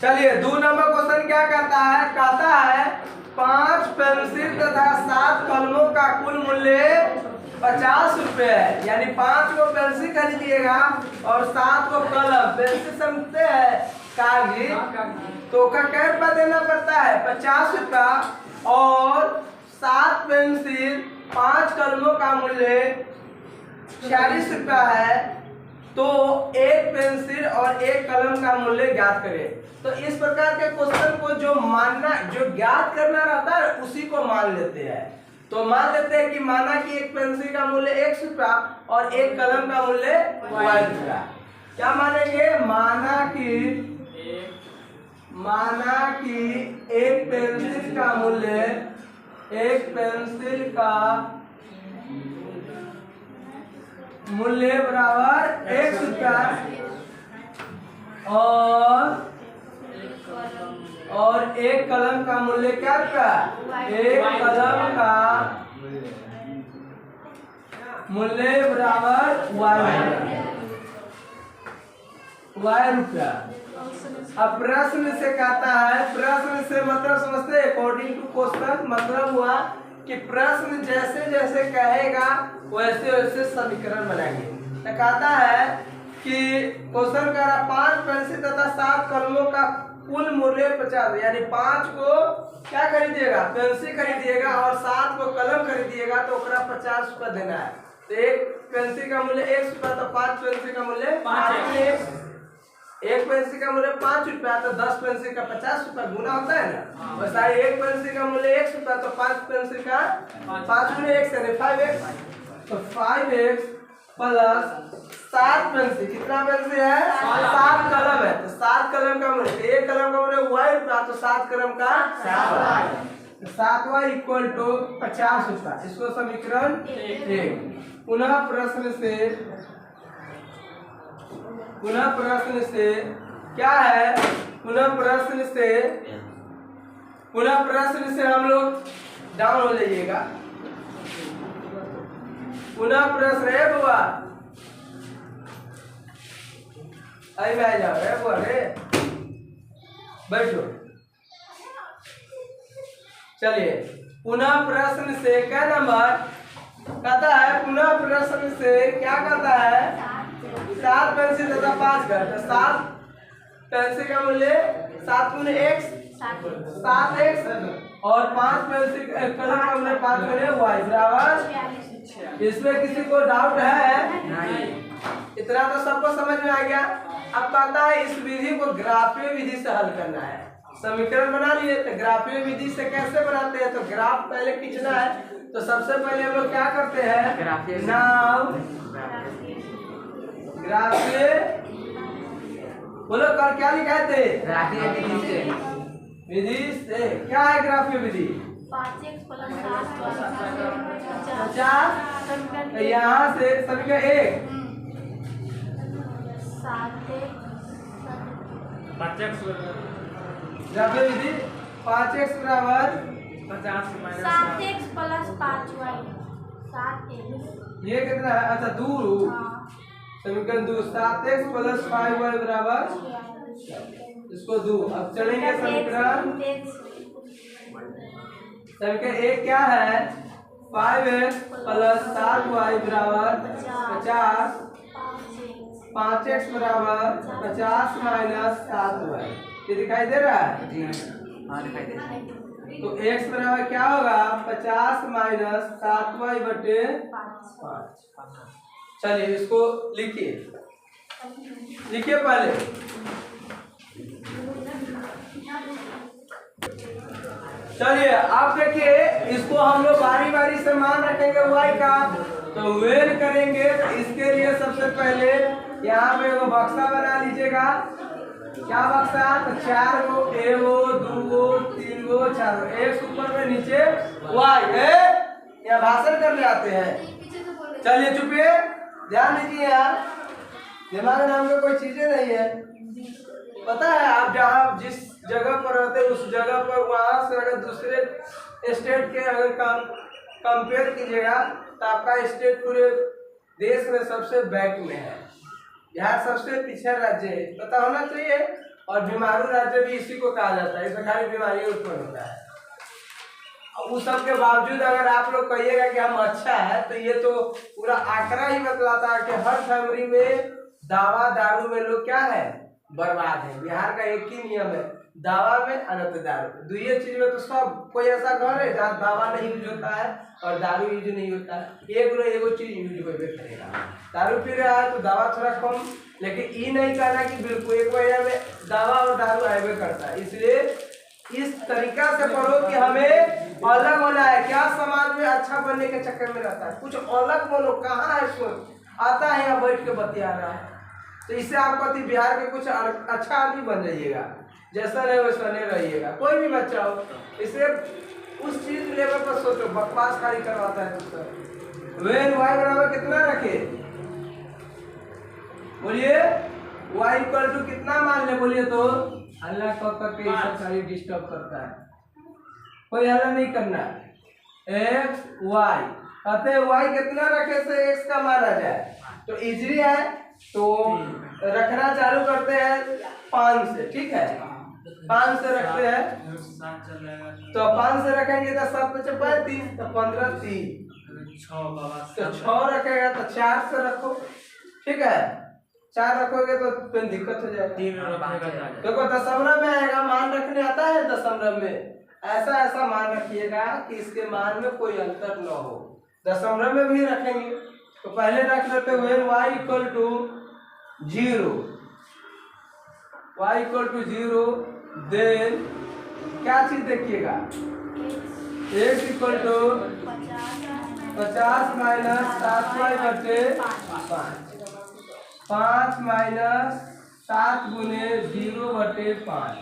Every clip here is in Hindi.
चलिए 2 नंबर क्वेश्चन क्या कहता है 5 पेंसिल तथा 7 कलमों का कुल मूल्य 50 रुपए है। यानी 5 को पेंसिल खरीदिएगा और 7 को कलम। पेंसिल समझते हैं कागज, तो का क्या रुपया देना पड़ता है 50 रुपया। और 7 पेंसिल 5 कलमों का मूल्य 46 रुपया है। तो एक पेंसिल और एक कलम का मूल्य ज्ञात करें। तो इस प्रकार के क्वेश्चन को जो ज्ञात करना रहता है उसी को मान लेते हैं। तो मान लेते हैं कि माना कि एक पेंसिल का मूल्य 1 रुपया और एक कलम का मूल्य 1 रुपया। क्या मानेंगे, माना कि एक पेंसिल का मूल्य बराबर 1 रुपया और एक कलम का मूल्य क्या रुपया, एक कलम का मूल्य बराबर y रुपया। अब प्रश्न से कहता है, प्रश्न से मतलब समझते हैं अकॉर्डिंग टू क्वेश्चन, मतलब हुआ कि प्रश्न जैसे जैसे कहेगा वैसे वैसे समीकरण बनाएंगे। तो कहता है कि क्वेश्चन कह रहा 5 पेंसिल तथा 7 कलमों का कुल मूल्य 50। यानी 5 को क्या खरीदिएगा, पेंसिल खरीदिएगा और 7 को कलम खरीदिएगा तो 50 रुपया देना है। तो एक पेंसिल का मूल्य 1 रुपया, तो 5 पेंसिल का मूल्य 5। एक पेंसिल का मूल्य 5 रुपया, तो 10 पेंसिल का 50 रुपया गुना होता है ना। वैसा एक पेंसिल का मूल्य 1 रुपया, तो 5 पेंसिल का 5 गुने 1 से 5x, तो 5x प्लस 7 पेंसिल, कितना पेंसिल है 7 कलम है, तो 7 कलम का मूल्य, एक कलम का मूल्य y रुपया, तो 7 कलम का 7y इक्वल टू 50 रुपया। इसको समीकरण 1। पुनः प्रश्न से क्या है, पुनः प्रश्न से हम लोग डाउन हो जाइएगा। पुनः प्रश्न है बुआ, आई में आ जाओ रे बुआ रे, बैठो। चलिए पुनः प्रश्न से क्या नंबर कहता है, पुनः प्रश्न से क्या कहता है 7 पेंसिल तथा 5 का, तो 7 पेंसिल का मूल्य 7 गुने x 7x और 5 पेंसिल कलम का मूल्य 5 गुने y बराबर। इसमें किसी को डाउट है नहीं? इतना तो सबको समझ में आ गया। अब कहता है इस विधि को ग्राफीय विधि से हल करना है। समीकरण बना लिए, तो ग्राफीय विधि से कैसे बनाते हैं, तो ग्राफ पहले खींचना है। तो सबसे पहले हम लोग क्या करते हैं, ग्राफीय बोलो कर क्या लिखा थे, ग्राफीय विधि से क्या है ग्राफीय विधि 5x प्लस 50। यहाँ से समीकरण 1 ग्राफीय विधि 5x बराबर 7x प्लस 5y 7x। ये कितना है, अच्छा दूर समीकरण 2 7x प्लस 5y बराबर, इसको 2। अब चलेंगे समीकरण 1 क्या है 5x प्लस 7y बराबर 50, 5x बराबर 50 माइनस 7y। ये दिखाई दे रहा है जी? हाँ दिखाई दे रहा है। तो x बराबर क्या होगा 50 माइनस 7y बटे 5। चलिए इसको लिखिए पहले। चलिए आप देखिए, इसको हम लोग बारी बारी से मान रखेंगे y का, तो वेल करेंगे। तो इसके लिए सबसे पहले यहाँ पे वो बक्सा बना लीजिएगा। क्या बक्सा, तो 4 गो, 1 गो, 2 गो, 3 गो, 4 गो, एक ऊपर में नीचे y है। यहाँ भाषण करने आते हैं। चलिए चुपिए, ध्यान दीजिए यार, दिमाग नाम में कोई चीजें नहीं है। पता है आप जहाँ जिस जगह पर रहते हैं उस जगह पर वहां से अगर दूसरे स्टेट के अगर कंपेयर कीजिएगा तो आपका स्टेट पूरे देश में सबसे बैक में है। बिहार सबसे पिछड़ा राज्य है, पता होना चाहिए। और बीमारू राज्य भी इसी को कहा जाता है, इसमें खाली बीमारी उत्पन्न होता है। उस सब के बावजूद अगर आप लोग कहिएगा कि हम अच्छा है, तो ये तो पूरा आंकड़ा ही बतलाता है कि हर फैमिली में दावा दारू में लोग क्या है, बर्बाद है। बिहार का एक ही नियम है, दावा में अनंत दारू, दुई चीज में तो सब कोई ऐसा घर है जहाँ दावा नहीं यूज होता है और दारू यूज नहीं होता है। एगो चीज यूज होबे करेगा। दारू पी रहा है तो दावा थोड़ा कम, लेकिन ये नहीं कहना कि बिल्कुल एक वजह में दावा और दारू आएबे करता है। इसलिए इस तरीका से पढ़ो कि हमें अलग होना है। क्या समाज में अच्छा बनने के चक्कर में रहता है, कुछ अलग बोलो। कहाँ है सोच, आता है यहाँ बैठ के बतिया रहा है, तो इससे आपको बिहार के कुछ अच्छा आदमी बन जाइएगा। जैसा नहीं वैसा नहीं रहिएगा, कोई भी बच्चा हो। इसे उस चीज लेवल पर सोचो, बकवास खाली करवाता है तो। वेन वाई बराबर कितना रखे, बोलिए y इक्वल टू कितना मान ले, बोलिए तो अल्लाह करके सब सारी डिस्टर्ब करता है, कोई हल्ला नहीं करना। x y कहते हैं y कितना रखे से x का मान आ जाए, तो इजी है। तो रखना चालू करते हैं 5 से, ठीक है। 5 से रखते हैं, तो 5 से रखेंगे तो 7 बचे 35, तो 15 3, तो 6 रखेगा तो 4 से रखो, ठीक है। 4 रखोगे तो फिर दिक्कत हो जाएगा। देखो दशमलव में आएगा, मान रखने आता है दशमलव में, ऐसा मान रखिएगा कि इसके मान में कोई अंतर न हो। दशमलव में भी रखेंगे तो पहले रख लेते हुए y equal to 0, y equal to 0, then क्या चीज देखिएगा, x equal to 50 minus 7y बटे 5 माइनस 7 गुने 0 बटे 5,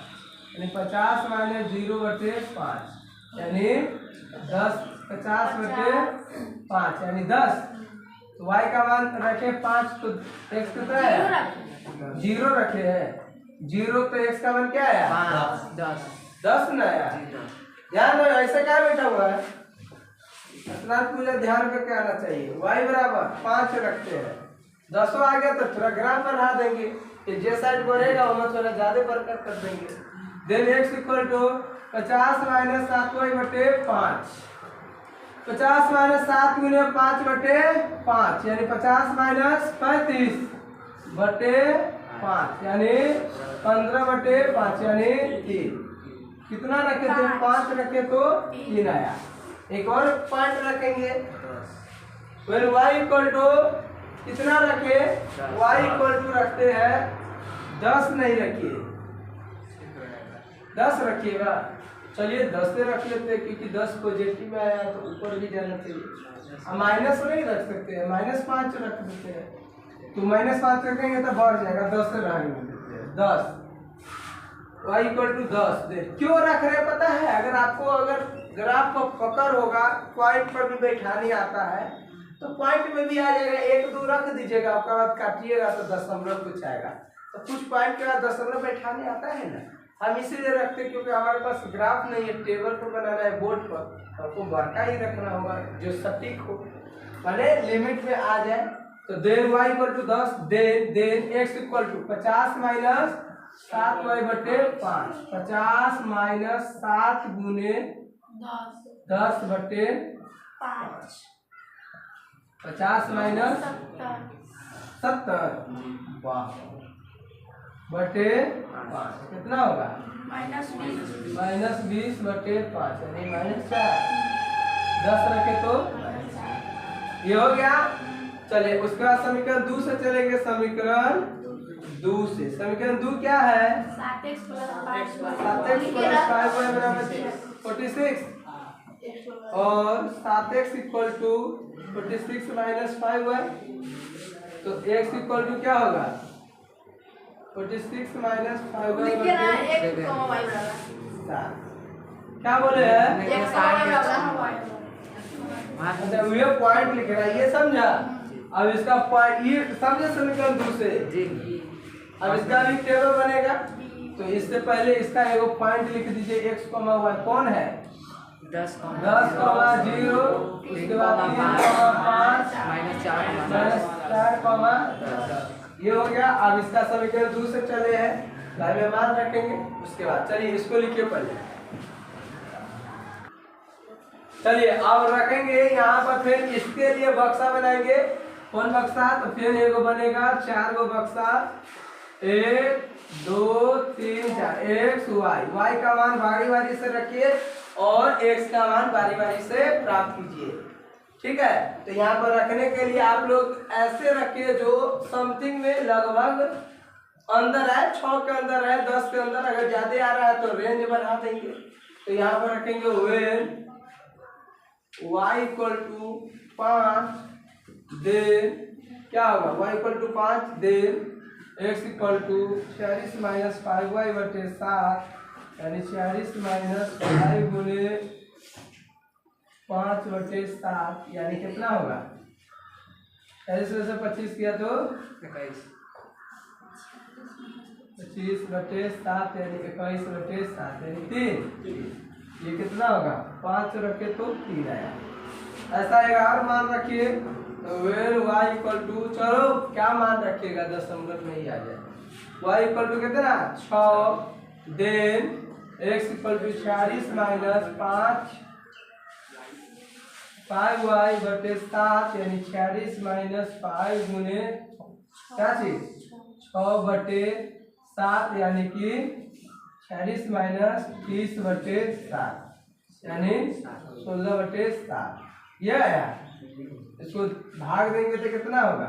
यानी 50 माइनस 0 बटे 5 यानी 10, 50 बटे 5 यानी 10। तो y का मान रखे 5, तो x कितना है 0 रखे हैं, 0 तो x का मान क्या है 10 ना यार। ध्यान दो, ऐसे क्या बैठा हुआ है, स्नान पूजा ध्यान करके आना चाहिए। y बराबर 5 रखते हैं, 10 आ गया तो थोड़ा ग्राफ बढ़ा देंगे, कि जे साइड बढ़ेगा वहाँ थोड़ा ज्यादा बरकत कर देंगे। Then x equal to 50 minus 7y बटे 5, 50 माइनस 7 गुने 5 बटे 5 यानी 50 माइनस 35 बटे 5 यानी 15 बटे 5 यानी 3। कितना रखे थे, 5 रखे तो 3 आया। एक और पॉइंट रखेंगे, फिर y इक्वल टू कितना रखे, y इक्वल टू रखते हैं 10 नहीं रखिए, 10 रखिएगा। चलिए 10 से रख लेते हैं, क्योंकि 10 पॉजिटिव में आया तो ऊपर भी जाना चाहिए। अब माइनस नहीं रख सकते हैं, -5 रख देते हैं, तो -5 रखेंगे तो बढ़ जाएगा, 10 से रहने देते हैं 10, y इक्वल टू 10। दे क्यों रख रहे पता है, अगर आपको अगर ग्राफ को पकड़ होगा, पॉइंट पर भी बैठाने आता है तो पॉइंट में भी आ जाएगा, 1 2 रख दीजिएगा, उसके बाद काटिएगा तो दशमलव कुछ आएगा। तो कुछ पॉइंट के बाद दशमलव बैठाने आता है ना, हम इसीलिए रखते हैं क्योंकि हमारे पास ग्राफ नहीं है, टेबल पर बनाना है बोर्ड पर, आपको बड़का ही रखना होगा जो सटीक हो, माने लिमिट में आ जाए। तो then y equal to 10, then x equal to 50 minus 7y बटे 5, 50 माइनस 7 गुने 10 बटे 5, 50 माइनस 70 बटे 5 कितना होगा -20 बटे 5 यानी -4, 10 रखे तो ये हो गया। चलिए उसके बाद समीकरण 2 से चलेंगे, समीकरण 2 से। समीकरण 2 क्या है, 7x प्लस 5y बराबर 46 और 7x equal to 46 minus 5y, तो x इक्वल टू क्या होगा 46 माइनस 5y क्या बोले हैं, अच्छा ये पॉइंट लिख रहा है, ये समझा। अब इसका पॉइंट ये समझे समीकरण 2 से। अब इसका भी टेबल बनेगा, तो इससे पहले इसका एगो पॉइंट लिख दीजिए, x, y कौन है 10, 0, उसके बाद 3, 5 -4, 10 ये हो गया। अब इसका समीकरण 2 से चले हैं, लाइन में मान रखेंगे। उसके बाद चलिए इसको लिखिए पहले। चलिए अब रखेंगे यहाँ पर, फिर इसके लिए बक्सा बनाएंगे। कौन बक्सा? तो फिर एगो बनेगा 4 गो बक्सा, 1 2 3 4 एक्स वाई। वाई का मान बारी बारी से रखिए और एक्स का मान बारी बारी से प्राप्त कीजिए। ठीक है, तो यहाँ पर रखने के लिए आप लोग ऐसे रखिए जो समथिंग में लगभग अंदर है, 6 के अंदर है, 10 के अंदर। अगर ज्यादा आ रहा है तो रेंज बढ़ा देंगे। तो यहाँ पर रखेंगे when y equal to 5 then क्या होगा, y equal to 5 then x equal to 46 minus 5y बटे 7, यानी 46 माइनस 5 गुने 5 बटे 7, यानी कितना होगा? 40 में से 25 किया तो 21, 25 बटे 7 यानी 21 बटे 7 यानी 3। ये कितना होगा? 5 रखे तो 3 आया। ऐसा एक और मान रखिए, वेन y इक्वल टू, चलो क्या मान रखिएगा, दशमलव में ही आ जाए। y इक्वल टू कितना? 6 then x equal to 46 minus 5y बटे 7, यानी 46 माइनस 5 गुने क्या चीज 6 बटे 7, यानी कि 46 माइनस 30 बटे 7, यानी 16 बटे 7। ये आया। इसको भाग देंगे तो कितना होगा?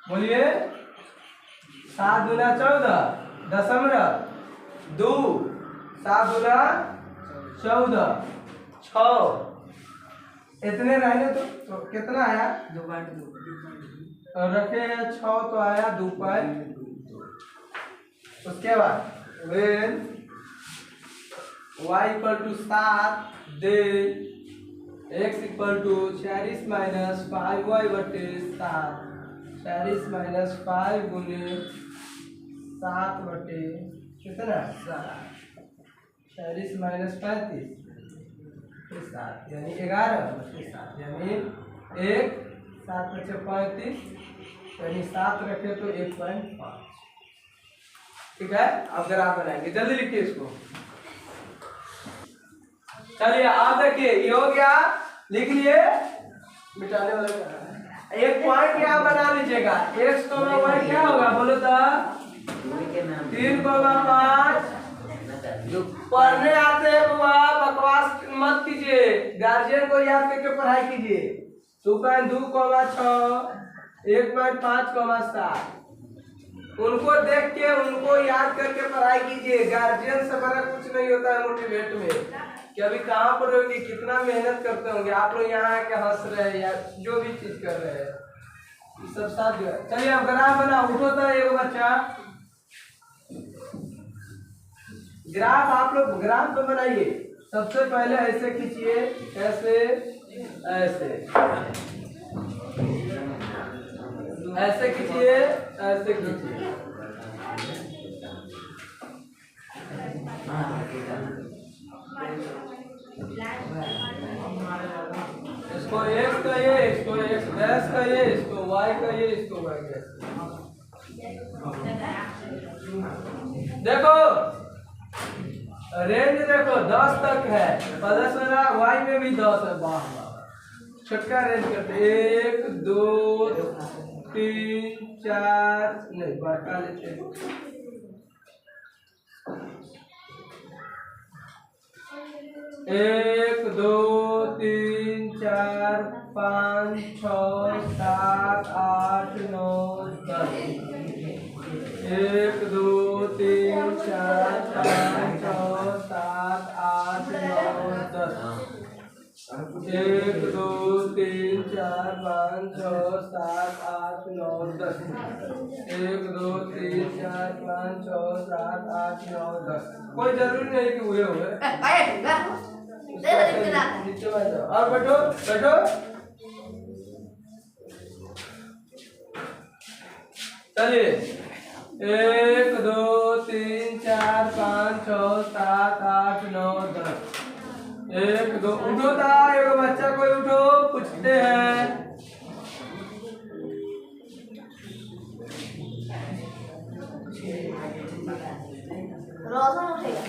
बोलिए। 7 दूना 14 दशमलव 2, 7 दूना 14, 6 इतने रहने तो कितना आया? 2/2 रखे 6 तो आया 2/2। उसके बाद when y equal to 7 then x equal to 46 minus 5y बटे 7, 46 माइनस 5 गुने 7 बटे कितना 7, 46 माइनस 35 7 यानी 11 बटे 7, यानी 1 7 बचे 35, यानी 7 रखे तो 1.5। ठीक है, अब ग्राफ बनाएंगे, जल्दी लिखिए इसको। चलिए आप देखिए ये हो गया, लिख लिए। मिटाने वाला एक पॉइंट यहाँ बना लीजिएगा। x को y क्या होगा बोलो तो? 3,5। जो पढ़ने आते हैं वो बकवास मत कीजिए, गार्जियन को याद करके पढ़ाई कीजिए। 2.2,6 1.5,7 उनको देख के उनको याद करके पढ़ाई कीजिए। गार्जियन से बड़ा कुछ नहीं होता है मोटिवेट में कि अभी कहाँ पर होगी, कितना मेहनत करते होंगे आप लोग, यहाँ आके हंस रहे हैं या जो भी चीज कर रहे हैं, ये सब साथ जो है। चलिए अब ग्राफ बना, उठो तो एक बच्चा ग्राफ आप लोग ग्राफ पे बनाइए। सबसे पहले ऐसे खींचिए, ऐसे ऐसे ऐसे खींचिए, ऐसे खींचिए। इसको x कहिए, इसको x डैश कहिए, इसको y कहिए, इसको y डैश। देखो रेंज देखो 10 तक है, 10 y में भी 10 है। वाह छोटका रेंज करते 1 2 3 4 नहीं बड़ा लेते हैं। 1 2 3 4 5 6 7 8 9 10। 1 2 3 4 5 6 7 8 9 10। 1 2 3 4 5 6 7 8 9 10। 1 2 3 4 5 6 7 8 9 10। कोई जरूरी नहीं कि हुए हुए। नीचे बैठ जाओ और बैठो बैठो। चलिए 1 2 3 4 5 6 7 8 9 10। 1 2 उठो था, एगो बच्चा कोई उठो, पूछते हैं। रोशन उठेगा।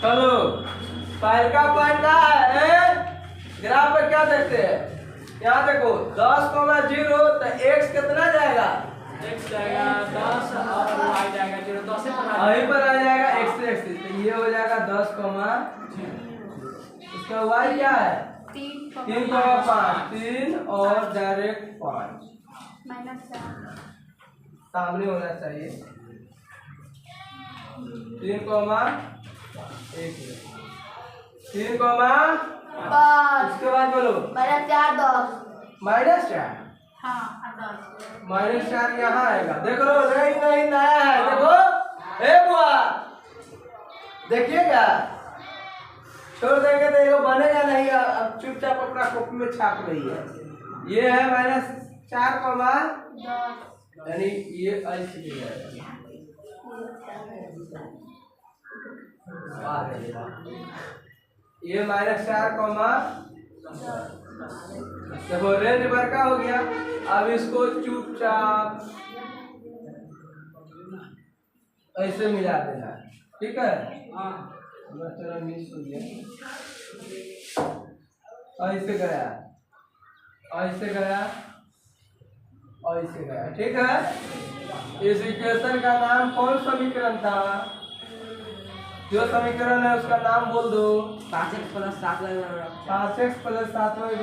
चलो फाइल का पॉइंट क्या है? ग्राफ पे क्या देखते हैं? यहाँ देखो 10,0 तो x कितना जाएगा? x जाएगा 10 और y जाएगा 0। 10 वहीं पर आ जाएगा x एक्सिस, तो ये हो जाएगा 10, उसका y क्या है? 3,5, 3 और डायरेक्ट 5 -4 सामने होना चाहिए। 3,1 3, उसके बाद बोलो -4 10। -4 हाँ 10। -4 यहाँ आएगा। देख लो नहीं नया है, देखो ए बुआ देखिएगा, छोड़ देंगे तो ये बनेगा नहीं। अब चुपचाप अपना कॉपी में छाप रही है। ये है -4, 10 यानी ये ऐसे ही है। ये -4, देखो रेंज भर का हो गया। अब इसको चुपचाप ऐसे मिला देना, ठीक है? थोड़ा मिस हो गया। ऐसे गया, ऐसे गया, ऐसे गया, ठीक है? इस इक्वेशन का नाम कौन समीकरण था? जो समीकरण है उसका नाम बोल दो। 5x + 7y 5x + 7y =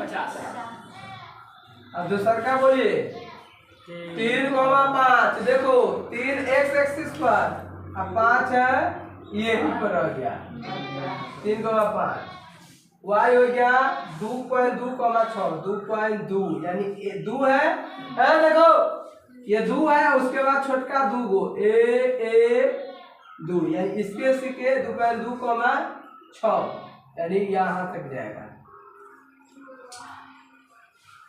50। अब दूसरा क्या बोलिए? 3,5 देखो 3 x एक्सिस पर, अब 5 है ये भी पर रह गया। 3,5 y हो गया 2.2,6 2.2 यानी 2 है। देखो ये 2 है, उसके बाद छोटका 2 गो ए 2 यानी इसके सिके 2.2,6 यानी यहाँ तक जाएगा।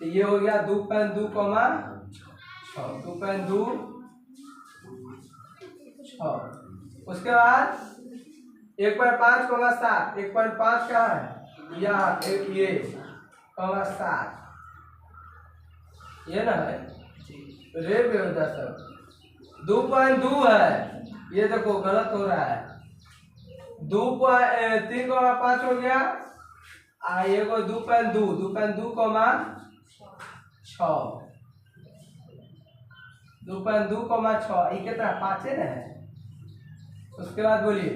तो ये हो गया 2.2,6 2.2,6। उसके बाद 1.5,7 1.5 कहाँ है? यहाँ ये 7 ये ना है रे बेवजह सब। 2.2 है, ये देखो गलत हो रहा है। 3,5 हो गया, ये को 2.2 2.2,6 2.2,6 ये कितना 5 है ना? उसके बाद बोलिए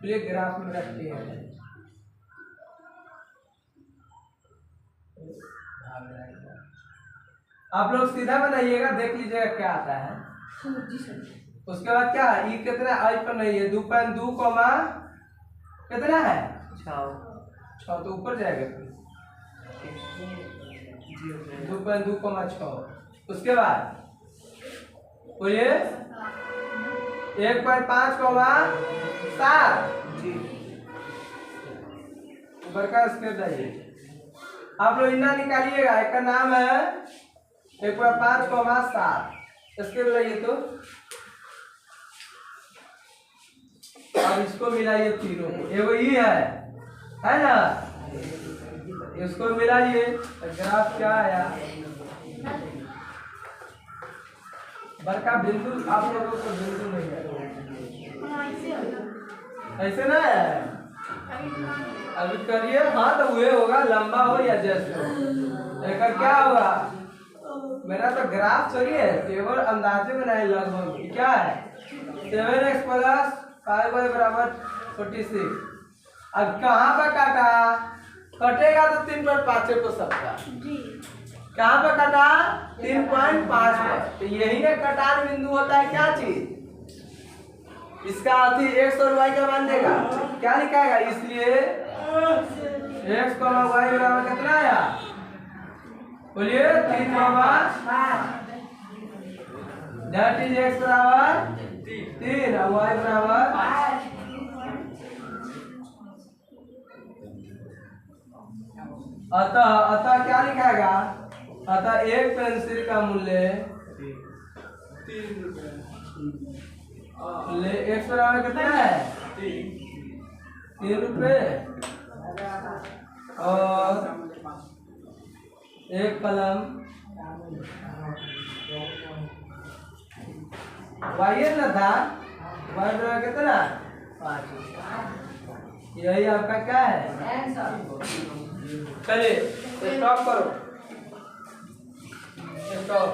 प्ले ग्राफ में रखते हैं। आप लोग सीधा बनाइएगा, देख लीजिएगा क्या आता है। उसके बाद क्या है? ये कितना आई पर नहीं है 2.2 कितना है 6 तो ऊपर जाएगा 2.2,6। उसके बाद बोलिए 1.5,7 ऊपर का स्केल जाइए। आप लोग इतना निकालिएगा, एक का नाम है 1.5,7 स्केल लाइए। तो अब इसको मिलाइए तीनों को, एगो ई है ना? इसको मिलाइए तो ग्राफ क्या आया? बड़का बिंदु आप लोगों को बिंदु नहीं है, ऐसे ना है। अभी करिए, हाँ तो हुए होगा, लंबा हो या जैसे हो। देखा क्या होगा? मेरा तो ग्राफ चलिए है, केवल अंदाजे बनाए लगभग। क्या है 7x + 5y = 46। अब कहाँ पर काटा? कटेगा तो 3.5 को सबका। कहाँ पर काटा? 3.5 पर। तो यही ना कटान बिंदु होता है। क्या चीज? इसका अर्थी x और y का मान देगा। क्या लिखाएगा? इसलिए x, y बराबर कितना आया? बोलिए 3,5। दैट इज x बराबर 3 और y बराबर 5। अतः क्या लिखाएगा? अतः एक पेंसिल का मूल्य 3 रुपए। x बराबर कितना है? ₹3 और एक कलम वाई ना था वाई कितना 5। यही आपका क्या है चलिए स्टॉप करो स्टॉप।